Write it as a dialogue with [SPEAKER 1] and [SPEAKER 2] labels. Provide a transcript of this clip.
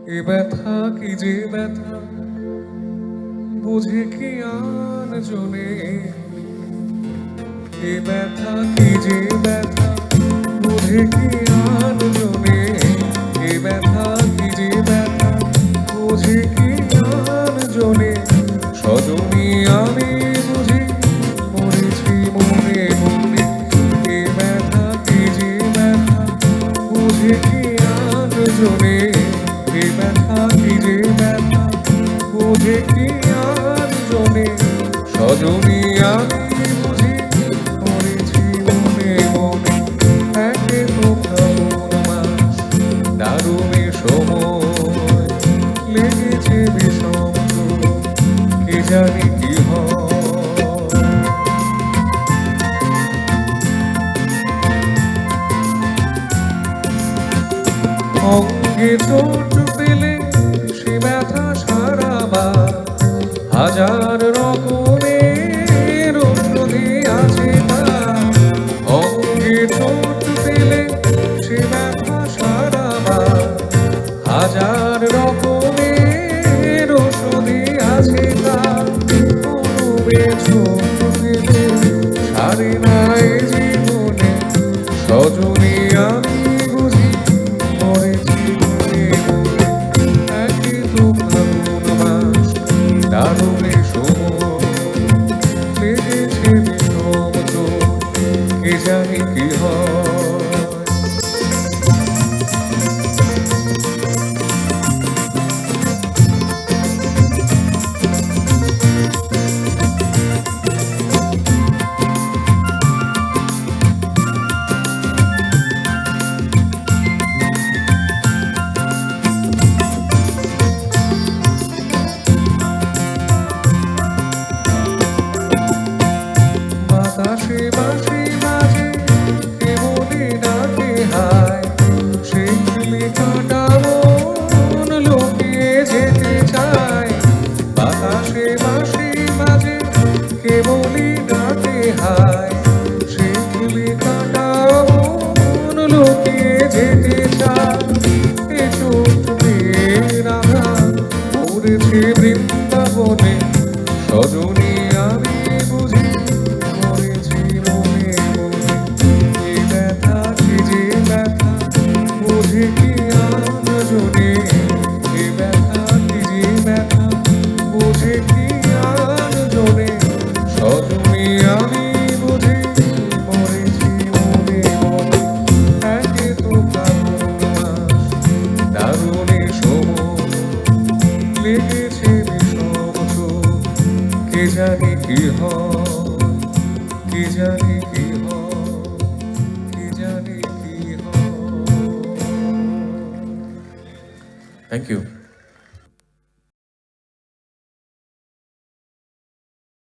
[SPEAKER 1] এ ব্যথা কি যে ব্যথা বুঝে কি আর জনে, এ ব্যথা কি যে ব্যথা বুঝে কি আর জনে, এ ব্যথা কি যে ব্যথা বুঝে কি আর জনে। সজনী আমি বুঝি মরেছি মনে মনে, এ ব্যথা কি যে ব্যথা বুঝে কি আর জনে, এ ব্যথা কি যে ব্যথা বুঝে কি আর জনে। সজনী আমি বুঝি মরেছি মনে মনে, একে তো ফাগুন মাস দারুণে সময় লেগেছে বিষম, কে জানি কি হয়। অঙ্গে চোট পেলে সে ব্যথা সারাবার হাজার রকমের ঔষধি আছে তার। অঙ্গে চোট পেলে সে ব্যথা সারাবার হাজার রকমের ঔষধি আছে তার। অনুবে চোট পেলে সারে না এ জীবনে, সজনী আমি বুঝি মরেছি মনে মনে, একে তো ফাগুন মাস দারুণে সময় লেগেছে বিষম চোট, কে জানি কি হয়। বাতাসে বাঁশি বাজে কেবলই ডাকে হায়, সেই ফুলে কাটা মন লুকিয়ে যেতে চায়। বাতাসে বাঁশি বাজে কেবলই ডাকে হায়, সেই ফুলে কাটা মন লুকিয়ে যেতে চায়। এ চোট পেয়ে রাধা পড়েছে বৃন্দাবনে, সজনী আমি বুঝি মরেছি মনে মনে, এ ব্যথা কি যে ব্যথা বুঝে কি আর জনে, এ ব্যথা কি যে ব্যথা বুঝে কি আর জনে। সজনী আমি বুঝি মরেছি মনে মনে, একে তো ফাগুন মাস দারুণে সময় লেগেছে বিষম চোট, কে জানি কি হয়, কে জানি কি হয়, কে জানি কি হয়। Thank you.